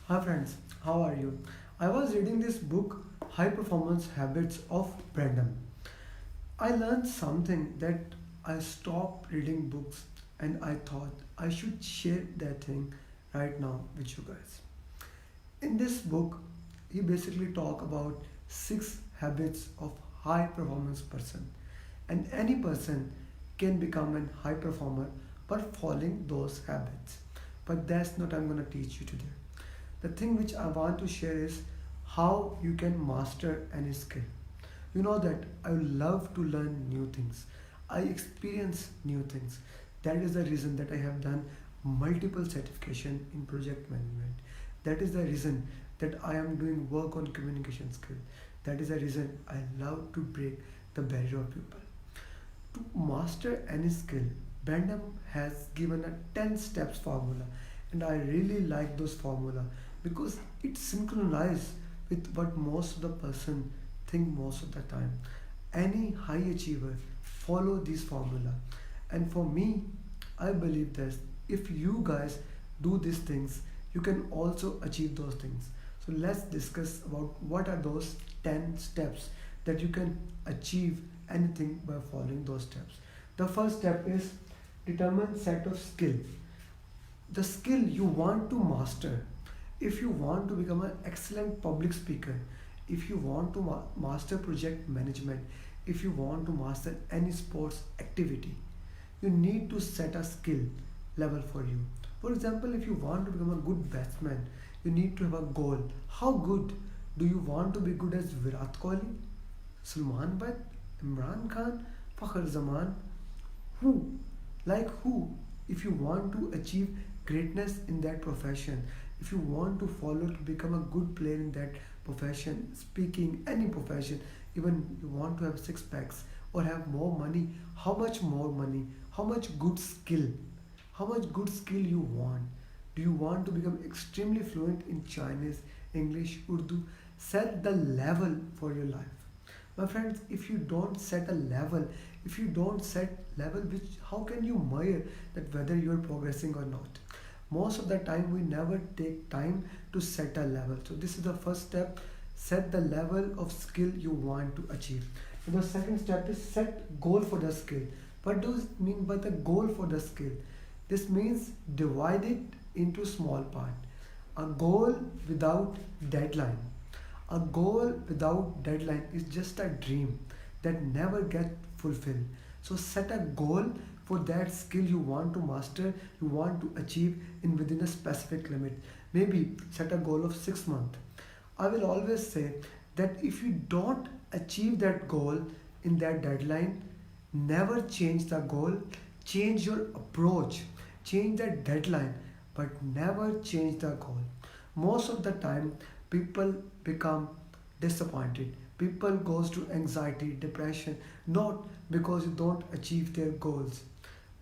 Hi friends, how are you? I was reading this book, High Performance Habits of Brandon. I learned something that I stopped reading books and I thought I should share that thing right now with you guys. In this book, he basically talk about six habits of high performance person, and any person can become a high performer by following those habits. But that's not I'm going to teach you today. The thing which I want to share is how you can master any skill. You know that I love to learn new things. I experience new things. That is the reason that I have done multiple certification in project management. That is the reason that I am doing work on communication skill. That is the reason I love to break the barrier of people. To master any skill, Brandon has given a 10 steps formula, and I really like those formula because it synchronizes with what most of the person think most of the time. Any high achiever follow this formula, and for me, I believe that if you guys do these things, you can also achieve those things. So let's discuss about what are those 10 steps that you can achieve anything by following those steps. The first step is determine set of skill. The skill you want to master. If you want to become an excellent public speaker, if you want to master project management, if you want to master any sports activity, you need to set a skill level for you. For example, if you want to become a good batsman, you need to have a goal. How good do you want to be good as Virat Kohli, Salman Bhatt, Imran Khan, Fakhar Zaman? Who? Like who? If you want to achieve greatness in that profession, if you want to follow to become a good player in that profession, speaking, any profession, even you want to have six packs or have more money, how much more money, how much good skill, how much good skill you want? Do you want to become extremely fluent in Chinese, English, Urdu? Set the level for your life. My friends, if you don't set a level, if you don't set level, which how can you measure that whether you are progressing or not? Most of the time we never take time to set a level. So this is the first step. Set the level of skill you want to achieve. And the second step is set goal for the skill. What does it mean by the goal for the skill? This means divide it into small part. A goal without deadline. A goal without deadline is just a dream that never gets fulfilled. So set a goal for that skill you want to master, you want to achieve in within a specific limit. Maybe set a goal of 6 months. I will always say that if you don't achieve that goal in that deadline, never change the goal, change your approach, change the deadline, but never change the goal. Most of the time people become disappointed, people goes to anxiety, depression, not because you don't achieve their goals.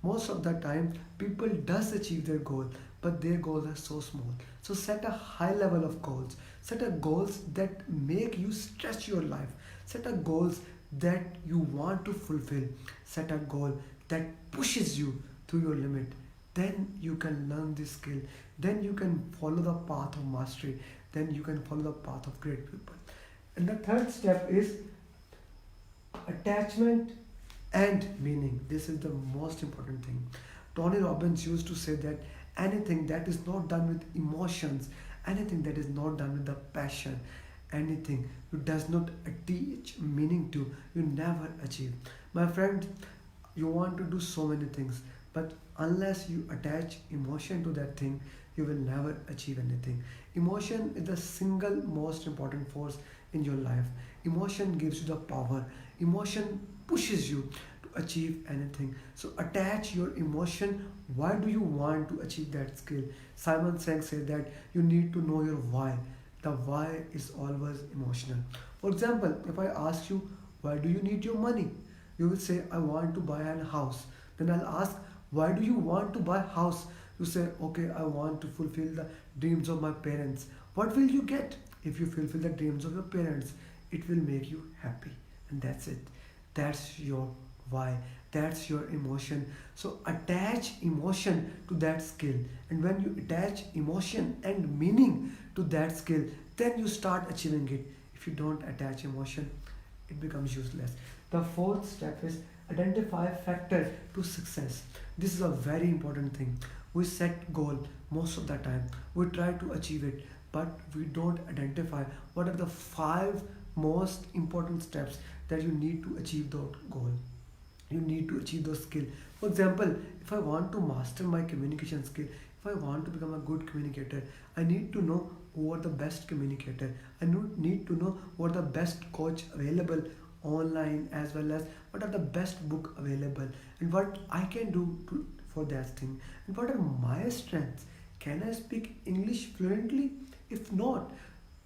Most of the time people does achieve their goal, but their goals are so small. So set a high level of goals, set a goals that make you stretch your life, set a goals that you want to fulfill, set a goal that pushes you to your limit. Then you can learn this skill, then you can follow the path of mastery, then you can follow the path of great people. And the third step is attachment and meaning. This is the most important thing. Tony Robbins used to say that anything that is not done with emotions, anything that is not done with the passion, anything you does not attach meaning to, you never achieve. My friend, you want to do so many things, but unless you attach emotion to that thing, you will never achieve anything. Emotion is the single most important force in your life. Emotion gives you the power, emotion pushes you to achieve anything. So attach your emotion. Why do you want to achieve that skill? Simon Sinek said that you need to know your why. The why is always emotional. For example, if I ask you, why do you need your money? You will say, I want to buy a house. Then I'll ask, why do you want to buy a house? You say, okay, I want to fulfill the dreams of my parents. What will you get if you fulfill the dreams of your parents? It will make you happy, and that's it. That's your why, that's your emotion. So attach emotion to that skill, and when you attach emotion and meaning to that skill, then you start achieving it. If you don't attach emotion, it becomes useless. The fourth step is identify factor to success. This is a very important thing. We set goal most of the time. We try to achieve it, but we don't identify what are the five most important steps that you need to achieve that goal. You need to achieve those skills. For example, if I want to master my communication skill, if I want to become a good communicator, I need to know who are the best communicator. I need to know what are the best coach available online, as well as what are the best book available, and what I can do for that thing, and what are my strengths. Can I speak English fluently? If not,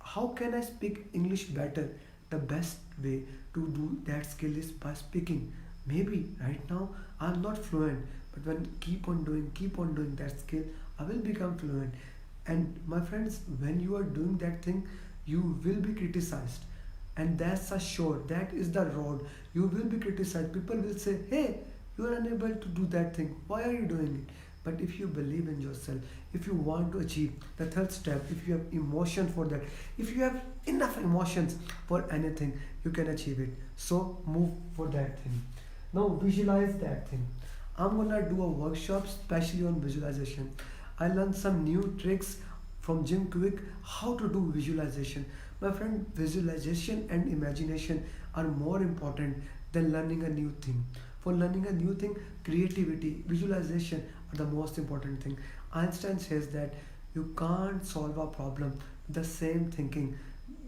how can I speak English better? The best way to do that skill is by speaking. Maybe right now I'm not fluent, but when keep on doing that skill, I will become fluent. And my friends, when you are doing that thing, you will be criticized. And that's a sure, that is the road. You will be criticized. People will say, hey, you are unable to do that thing. Why are you doing it? But if you believe in yourself, if you want to achieve the third step, if you have emotion for that, if you have enough emotions for anything, you can achieve it. So move for that thing. Now visualize that thing. I'm gonna do a workshop especially on visualization. I learned some new tricks from Jim Quick how to do visualization. My friend, visualization and imagination are more important than learning a new thing. For learning a new thing, creativity, visualization are the most important thing. Einstein says that you can't solve a problem with the same thinking,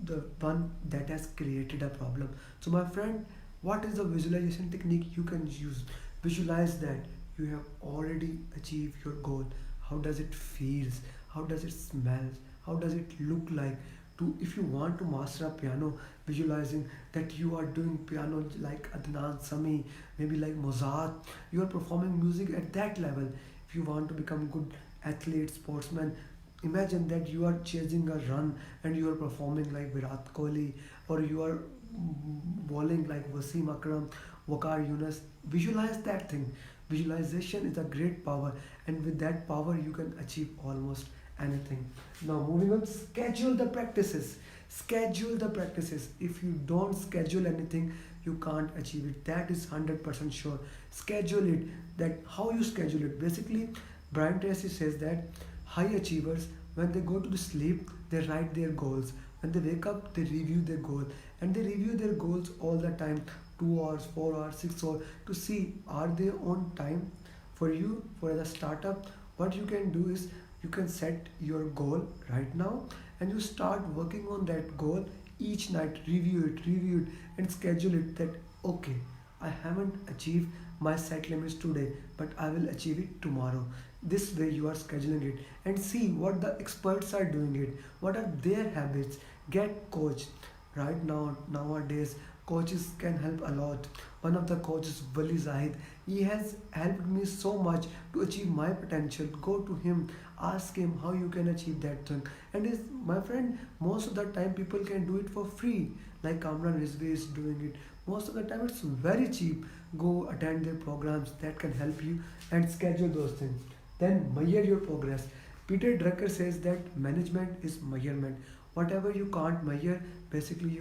the one that has created a problem. So my friend, what is the visualization technique you can use? Visualize that you have already achieved your goal. How does it feels? How does it smells? How does it look like? To, if you want to master a piano, visualizing that you are doing piano like Adnan Sami, maybe like Mozart, you are performing music at that level. If you want to become good athlete, sportsman, imagine that you are chasing a run and you are performing like Virat Kohli, or you are bowling like Wasim Akram, Wakar Yunus. Visualize that thing. Visualization is a great power, and with that power, you can achieve almost anything. Now, moving on, schedule the practices. Schedule the practices. If you don't schedule anything, you can't achieve it. That is 100% sure. Schedule it. That how you schedule it. Basically, Brian Tracy says that high achievers, when they go to the sleep, they write their goals. When they wake up, they review their goal, and they review their goals all the time, 2 hours, 4 hours, 6 hours, to see are they on time. For you, for the startup, what you can do is you can set your goal right now, and you start working on that goal each night. Review it, and schedule it. That okay, I haven't achieved my set limits today, but I will achieve it tomorrow. This way you are scheduling it, and see what the experts are doing it, what are their habits. Get coached. Right now, nowadays, coaches can help a lot. One of the coaches, Wali Zahid, he has helped me so much to achieve my potential. Go to him, ask him how you can achieve that thing. And is my friend, most of the time people can do it for free. Like Kamran Rizvi is doing it. Most of the time it's very cheap. Go attend their programs that can help you, and schedule those things. Then measure your progress. Peter Drucker says that management is measurement. Whatever you can't measure, basically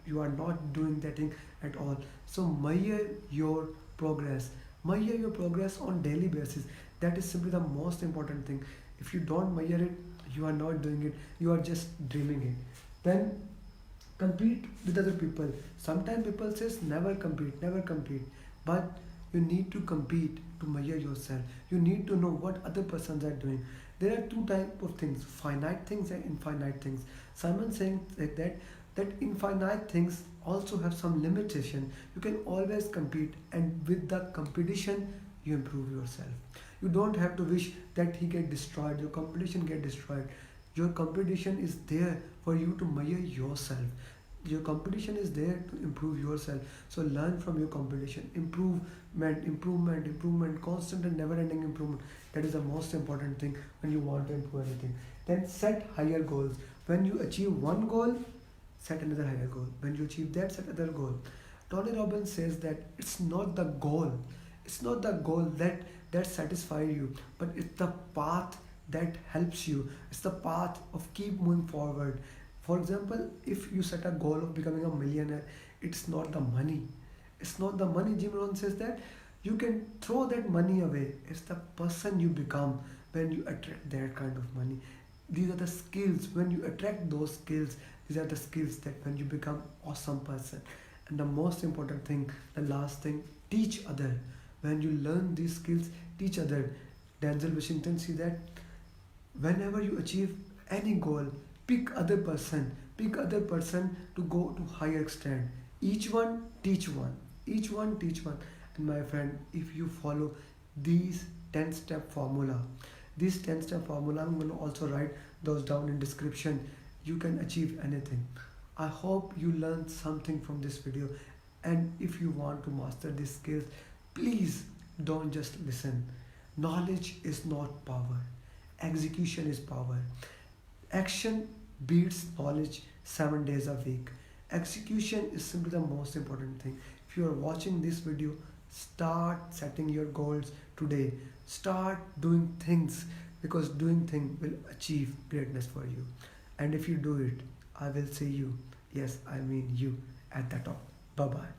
you are not doing that thing at all. So measure your progress. Measure your progress on daily basis. That is simply the most important thing. If you don't measure it, you are not doing it. You are just dreaming it. Then compete with other people. Sometimes people says never compete, but you need to compete to measure yourself. You need to know what other persons are doing. There are two type of things: finite things and infinite things. Simon saying like that infinite things also have some limitation. You can always compete, and with the competition you improve yourself. You don't have to wish that he get destroyed, your competition get destroyed. Your competition is there for you to measure yourself. Your competition is there to improve yourself. So learn from your competition. Improvement, constant and never ending improvement. That is the most important thing when you want to improve anything. Then set higher goals. When you achieve one goal, set another higher goal. When you achieve that, set another goal. Tony Robbins says that it's not the goal that satisfies you, but it's the path that helps you. It's the path of keep moving forward. For example, if you set a goal of becoming a millionaire, it's not the money. It's not the money. Jim Rohn says that you can throw that money away. It's the person you become when you attract that kind of money. These are the skills. When you attract those skills, these are the skills that when you become awesome person. And the most important thing, the last thing, teach other. When you learn these skills, teach other. Denzel Washington see that whenever you achieve any goal, pick other person to go to higher extent. Each one teach one, each one teach one. And my friend, if you follow these 10 step formula, this 10 step formula, I'm going to also write those down in description. You can achieve anything. I hope you learned something from this video. And if you want to master these skills, please don't just listen. Knowledge is not power, execution is power. Action beats knowledge 7 days a week. Execution is simply the most important thing. If you are watching this video, start setting your goals today. Start doing things, because doing things will achieve greatness for you. And if you do it, I will see you. Yes, I mean you at the top. Bye bye.